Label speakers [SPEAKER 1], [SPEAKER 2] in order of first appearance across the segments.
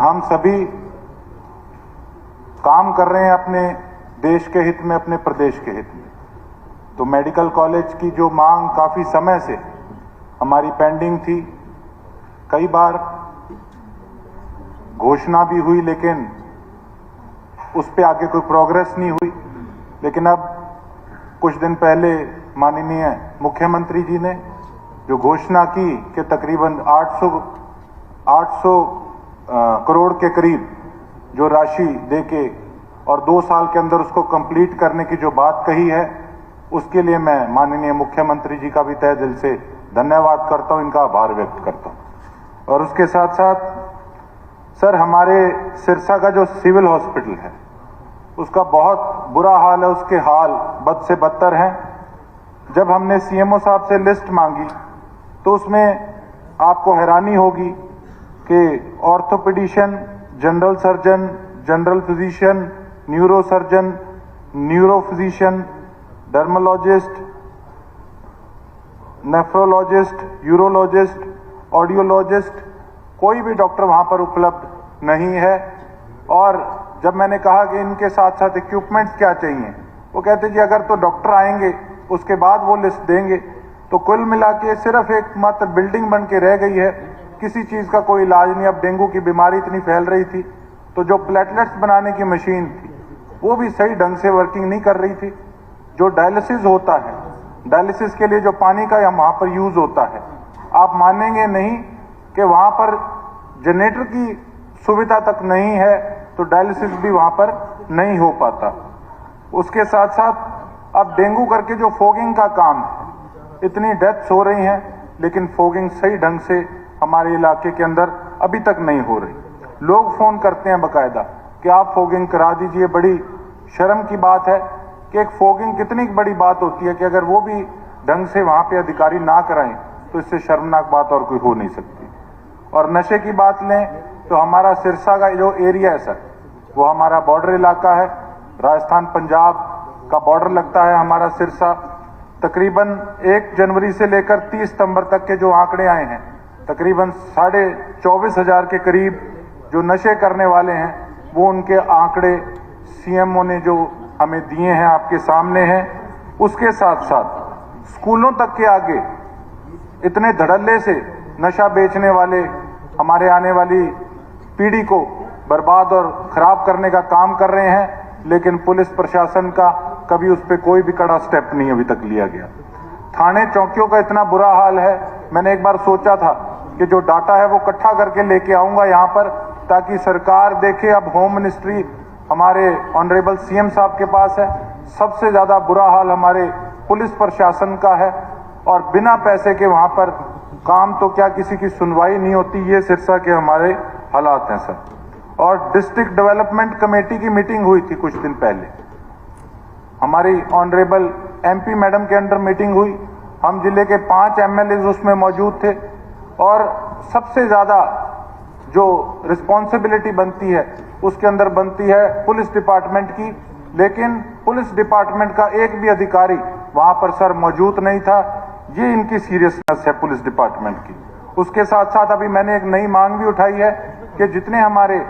[SPEAKER 1] हम सभी काम कर रहे हैं अपने देश के हित में, अपने प्रदेश के हित में। तो मेडिकल कॉलेज की जो मांग काफ़ी समय से हमारी पेंडिंग थी, कई बार घोषणा भी हुई लेकिन उस पे आगे कोई प्रोग्रेस नहीं हुई। लेकिन अब कुछ दिन पहले माननीय मुख्यमंत्री जी ने जो घोषणा की कि तकरीबन 800 करोड़ के करीब जो राशि देके और 2 साल के अंदर उसको कंप्लीट करने की जो बात कही है, उसके लिए मैं माननीय मुख्यमंत्री जी का भी तहे दिल से धन्यवाद करता हूं, इनका आभार व्यक्त करता हूं। और उसके साथ साथ सर, हमारे सिरसा का जो सिविल हॉस्पिटल है उसका बहुत बुरा हाल है, उसके हाल बद से बदतर हैं। जब हमने सीएमओ साहब से लिस्ट मांगी तो उसमें आपको हैरानी होगी कि orthopaedician, general surgeon, general physician, neuro surgeon, neuro physician, dermatologist, nephrologist, urologist, audiologist, कोई भी डॉक्टर वहां पर उपलब्ध नहीं है। और जब मैंने कहा कि इनके साथ साथ इक्विपमेंट्स क्या चाहिए, वो कहते जी अगर तो डॉक्टर आएंगे उसके बाद वो लिस्ट देंगे। तो कुल मिला के सिर्फ एक मात्र बिल्डिंग बन के रह गई है, किसी चीज़ का कोई इलाज नहीं। अब डेंगू की बीमारी इतनी फैल रही थी तो जो प्लेटलेट्स बनाने की मशीन थी वो भी सही ढंग से वर्किंग नहीं कर रही थी। जो डायलिसिस होता है, डायलिसिस के लिए जो पानी का वहाँ पर यूज़ होता है, आप मानेंगे नहीं कि वहाँ पर जनरेटर की सुविधा तक नहीं है, तो डायलिसिस भी वहाँ पर नहीं हो पाता। उसके साथ साथ अब डेंगू करके जो फोगिंग का काम है, इतनी डेथ्स हो रही हैं लेकिन फोगिंग सही ढंग से हमारे इलाके के अंदर अभी तक नहीं हो रही। लोग फ़ोन करते हैं बाकायदा कि आप फोगिंग करा दीजिए। बड़ी शर्म की बात है कि एक फोगिंग कितनी बड़ी बात होती है कि अगर वो भी ढंग से वहाँ पे अधिकारी ना कराएं तो इससे शर्मनाक बात और कोई हो नहीं सकती। और नशे की बात लें तो हमारा सिरसा का जो एरिया है सर, वो हमारा बॉर्डर इलाका है, राजस्थान पंजाब का बॉर्डर लगता है हमारा सिरसा। तकरीबन 1 जनवरी से लेकर 30 सितंबर तक के जो आंकड़े आए हैं, तकरीबन 24,500 के करीब जो नशे करने वाले हैं, वो उनके आंकड़े सीएमओ ने जो हमें दिए हैं आपके सामने हैं। उसके साथ साथ स्कूलों तक के आगे इतने धड़ल्ले से नशा बेचने वाले हमारे आने वाली पीढ़ी को बर्बाद और खराब करने का काम कर रहे हैं, लेकिन पुलिस प्रशासन का कभी उस पर कोई भी कड़ा स्टेप नहीं अभी तक लिया गया। थाने चौकियों का इतना बुरा हाल है, मैंने एक बार सोचा था कि जो डाटा है वो इकट्ठा करके लेके आऊंगा यहाँ पर, ताकि सरकार देखे। अब होम मिनिस्ट्री हमारे ऑनरेबल सीएम साहब के पास है, सबसे ज़्यादा बुरा हाल हमारे पुलिस प्रशासन का है और बिना पैसे के वहाँ पर काम तो क्या किसी की सुनवाई नहीं होती। ये सिरसा के हमारे हालात हैं सर। और डिस्ट्रिक्ट डेवलपमेंट कमेटी की मीटिंग हुई थी कुछ दिन पहले, हमारी ऑनरेबल एमपी मैडम के अंडर मीटिंग हुई। हम जिले के 5 एमएलए उसमें मौजूद थे और सबसे ज़्यादा जो रिस्पॉन्सिबिलिटी बनती है उसके अंदर बनती है पुलिस डिपार्टमेंट की, लेकिन पुलिस डिपार्टमेंट का एक भी अधिकारी वहाँ पर सर मौजूद नहीं था। ये इनकी सीरियसनेस है पुलिस डिपार्टमेंट की। उसके साथ साथ अभी मैंने एक नई मांग भी उठाई है कि जितने हमारे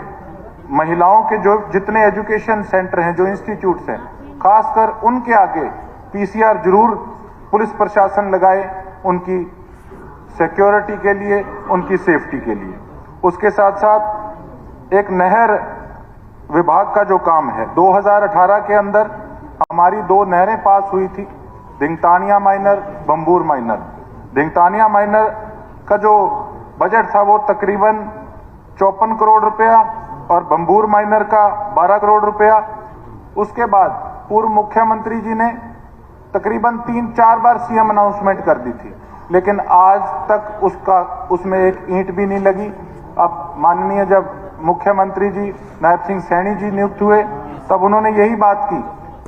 [SPEAKER 1] महिलाओं के जो जितने एजुकेशन सेंटर हैं, जो इंस्टीट्यूट्स हैं, खासकर उनके आगे पीसीआर जरूर पुलिस प्रशासन लगाए, उनकी सिक्योरिटी के लिए, उनकी सेफ्टी के लिए। उसके साथ साथ एक नहर विभाग का जो काम है, 2018 के अंदर हमारी 2 नहरें पास हुई थी, Dhingtania minor, बंबूर minor. Dhingtania minor का जो बजट था वो तकरीबन 54 करोड़ रुपया और बंबूर माइनर का 12 करोड़ रुपया। उसके बाद पूर्व मुख्यमंत्री जी ने तकरीबन 3-4 बार सीएम अनाउंसमेंट कर दी थी, लेकिन आज तक उसमें एक ईंट भी नहीं लगी। अब माननीय जब मुख्यमंत्री जी नायब सिंह सैनी जी नियुक्त हुए, तब उन्होंने यही बात की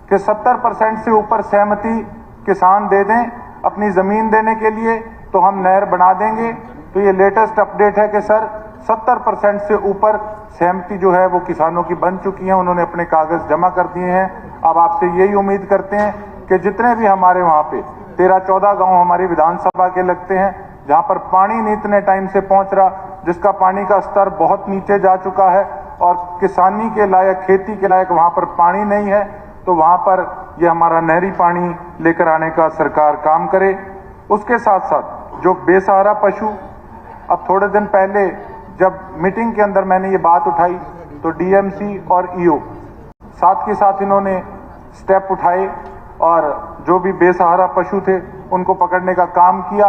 [SPEAKER 1] कि 70% से ऊपर सहमति किसान दे दें अपनी ज़मीन देने के लिए तो हम नहर बना देंगे। तो ये लेटेस्ट अपडेट है कि सर 70% से ऊपर सहमति जो है वो किसानों की बन चुकी है, उन्होंने अपने कागज़ जमा कर दिए हैं। अब आपसे यही उम्मीद करते हैं कि जितने भी हमारे वहाँ पे 13-14 गाँव हमारी विधानसभा के लगते हैं, जहाँ पर पानी नहीं इतने टाइम से पहुँच रहा, जिसका पानी का स्तर बहुत नीचे जा चुका है और किसानी के लायक, खेती के लायक वहाँ पर पानी नहीं है, तो वहाँ पर ये हमारा नहरी पानी लेकर आने का सरकार काम करे। उसके साथ साथ जो बेसहारा पशु, अब थोड़े दिन पहले जब मीटिंग के अंदर मैंने ये बात उठाई तो डीएमसी और ईओ साथ के साथ इन्होंने स्टेप उठाए और जो भी बेसहारा पशु थे उनको पकड़ने का काम किया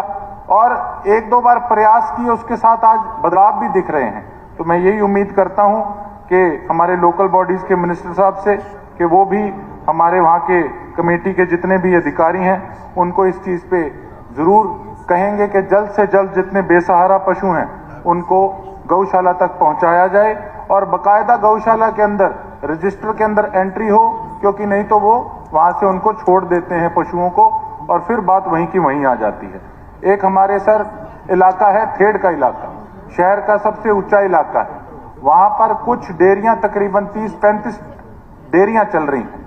[SPEAKER 1] और एक दो बार प्रयास किए, उसके साथ आज बदलाव भी दिख रहे हैं। तो मैं यही उम्मीद करता हूं कि हमारे लोकल बॉडीज के मिनिस्टर साहब से कि वो भी हमारे वहाँ के कमेटी के जितने भी अधिकारी हैं उनको इस चीज़ पे ज़रूर कहेंगे कि जल्द से जल्द जितने बेसहारा पशु हैं उनको गौशाला तक पहुँचाया जाए और बाकायदा गौशाला के अंदर रजिस्टर के अंदर एंट्री हो, क्योंकि नहीं तो वो वहाँ से उनको छोड़ देते हैं पशुओं को और फिर बात वहीं की वहीं आ जाती है। एक हमारे सर इलाका है थेड़ का इलाका, शहर का सबसे ऊंचा इलाका है, वहाँ पर कुछ डेयरियाँ तकरीबन 30-35 डेयरियाँ चल रही हैं।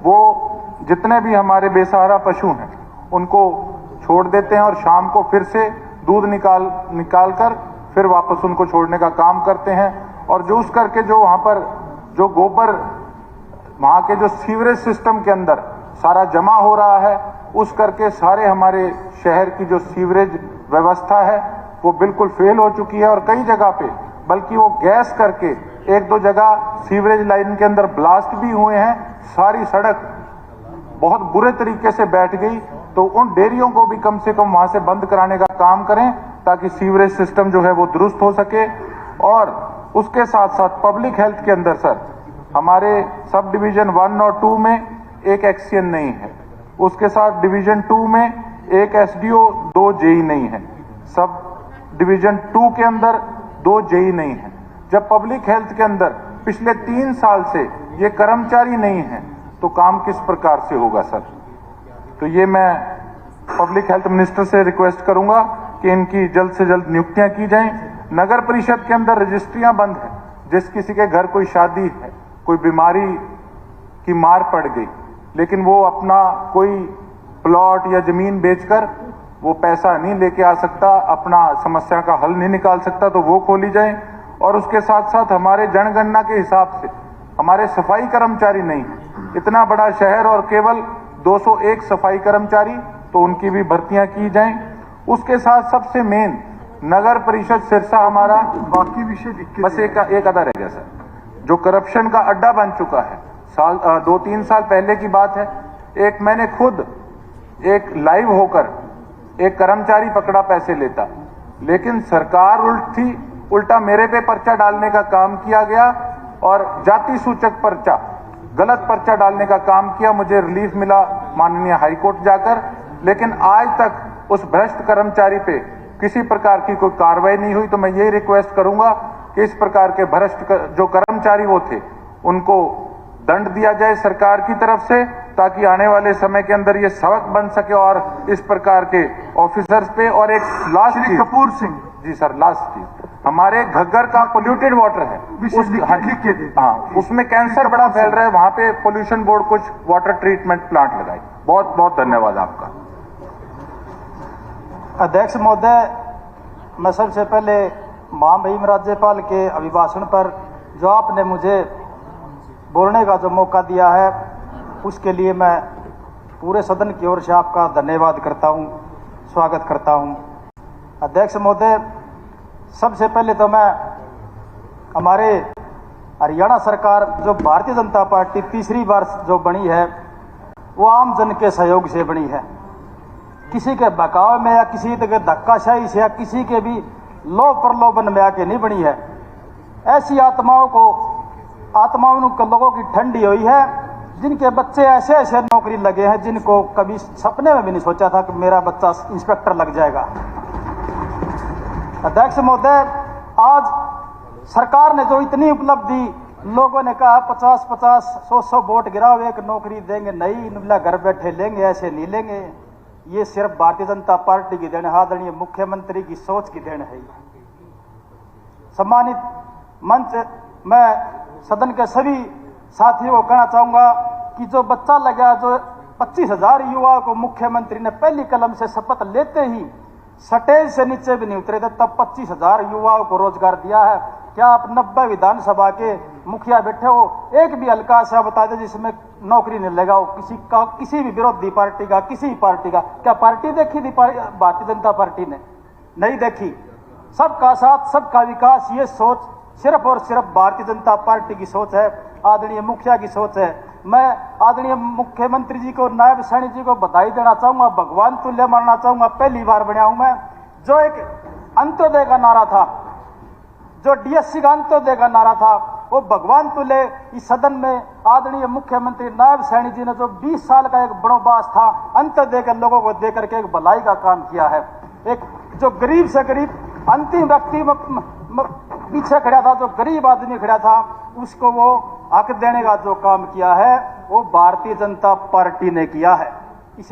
[SPEAKER 1] वो जितने भी हमारे बेसहारा पशु हैं उनको छोड़ देते हैं और शाम को फिर से दूध निकाल कर फिर वापस उनको छोड़ने का काम करते हैं। और जो उस करके जो वहाँ पर जो गोबर वहाँ के जो सीवरेज सिस्टम के अंदर सारा जमा हो रहा है, उस करके सारे हमारे शहर की जो सीवरेज व्यवस्था है वो बिल्कुल फेल हो चुकी है और कई जगह पे बल्कि वो गैस करके एक दो जगह सीवरेज लाइन के अंदर ब्लास्ट भी हुए हैं। सारी सड़क बहुत बुरे तरीके से बैठ गई। तो उन डेयरियों को भी कम से कम वहाँ से बंद कराने का काम करें ताकि सीवरेज सिस्टम जो है वो दुरुस्त हो सके। और उसके साथ साथ पब्लिक हेल्थ के अंदर सर हमारे सब डिवीजन 1 और 2 में एक एक्सीएन नहीं है, उसके साथ डिवीजन 2 में एक एसडीओ, 2 जेई नहीं है, सब डिवीजन 2 के अंदर 2 जेई नहीं है। जब पब्लिक हेल्थ के अंदर पिछले 3 साल से ये कर्मचारी नहीं है तो काम किस प्रकार से होगा सर। तो ये मैं पब्लिक हेल्थ मिनिस्टर से रिक्वेस्ट करूंगा कि इनकी जल्द से जल्द नियुक्तियां की जाएं। नगर परिषद के अंदर रजिस्ट्रियां बंद है, जिस किसी के घर कोई शादी है, कोई बीमारी की मार पड़ गई, लेकिन वो अपना कोई प्लॉट या जमीन बेचकर वो पैसा नहीं लेके आ सकता, अपना समस्या का हल नहीं निकाल सकता, तो वो खोली जाए। और उसके साथ साथ हमारे जनगणना के हिसाब से हमारे सफाई कर्मचारी नहीं है, इतना बड़ा शहर और केवल 201 सफाई कर्मचारी, तो उनकी भी भर्तियां की जाएं। उसके साथ सबसे मेन नगर परिषद सिरसा हमारा, बाकी विषय बस एक आधा रह गया सर, जो करप्शन का अड्डा बन चुका है। 2-3 साल पहले की बात है, एक मैंने खुद एक लाइव होकर एक कर्मचारी पकड़ा पैसे लेता, लेकिन सरकार उल्टा मेरे पे पर्चा डालने का काम किया गया और जाति सूचक पर्चा, गलत पर्चा डालने का काम किया। मुझे रिलीफ मिला माननीय हाईकोर्ट जाकर, लेकिन आज तक उस भ्रष्ट कर्मचारी पे किसी प्रकार की कोई कार्रवाई नहीं हुई। तो मैं यही रिक्वेस्ट करूंगा कि इस प्रकार के भ्रष्ट जो कर्मचारी वो थे उनको दंड दिया जाए सरकार की तरफ से, ताकि आने वाले समय के अंदर ये सबक बन सके और इस प्रकार के ऑफिसर्स पे। और एक लास्ट चीज, कपूर सिंह जी सर, लास्ट चीज, हमारे घग्गर का पोल्यूटेड वाटर है, उसमें कैंसर बड़ा फैल रहा है, वहां पे पोल्यूशन बोर्ड कुछ वाटर ट्रीटमेंट प्लांट लगाए। बहुत बहुत धन्यवाद आपका।
[SPEAKER 2] अध्यक्ष महोदय, मैं सबसे पहले महामहिम राज्यपाल के अभिभाषण पर जो आपने मुझे बोलने का जो मौका दिया है उसके लिए मैं पूरे सदन की ओर से आपका धन्यवाद करता हूं, स्वागत करता हूं। अध्यक्ष महोदय, सबसे पहले तो मैं हमारे हरियाणा सरकार जो भारतीय जनता पार्टी तीसरी बार जो बनी है वो आम जन के सहयोग से बनी है, किसी के बहकाव में या किसी के धक्काशाही से या किसी के भी लोभ प्रलोभन में आके नहीं बनी है। ऐसी आत्माओं के लोगों की ठंडी हुई है जिनके बच्चे ऐसे ऐसे नौकरी लगे हैं जिनको कभी सपने में भी नहीं सोचा था कि मेरा बच्चा इंस्पेक्टर लग जाएगा। अध्यक्ष महोदय, आज सरकार ने जो इतनी उपलब्धि, लोगों ने कहा 50-50, 100-100 वोट गिराओ, एक नौकरी देंगे, नई घर बैठे लेंगे, ऐसे नहीं लेंगे। ये सिर्फ भारतीय जनता पार्टी की देन है, आदरणीय मुख्यमंत्री की सोच की देन है। सम्मानित मंच, मैं सदन के सभी साथियों को कहना चाहूंगा कि जो बच्चा लगा, जो 25,000 युवाओं को मुख्यमंत्री ने पहली कलम से शपथ लेते ही स्टेज से नीचे भी नहीं उतरे थे, तब 25,000 युवाओं को रोजगार दिया है। क्या आप 90 विधानसभा के मुखिया बैठे हो, एक भी हल्का सा बता दे जिसमें नौकरी नहीं लगाओ किसी भी विरोधी पार्टी का, किसी पार्टी का? क्या पार्टी देखी थी भारतीय जनता पार्टी ने? नहीं देखी। सबका साथ सबका विकास, ये सोच सिर्फ और सिर्फ भारतीय जनता पार्टी की सोच है, आदरणीय मुखिया की सोच है। मैं आदरणीय मुख्यमंत्री जी को, नायब सैनी जी को बधाई देना चाहूंगा, भगवान तुल्य मानना चाहूंगा। पहली बार बना हूं मैं। जो एक अंत्योदय का नारा था, जो डीएससी का अंत्योदय का नारा था, वो भगवान तुल्य इस सदन में आदरणीय मुख्यमंत्री नायब सैनी जी ने जो 20 साल का एक बनोबास था, अंत्योदय के लोगों को देकर के एक भलाई का काम किया है। एक जो गरीब से गरीब अंतिम व्यक्ति पीछे खड़ा था, जो गरीब आदमी खड़ा था, उसको वो हक देने का जो काम किया है, वो भारतीय जनता पार्टी ने किया है।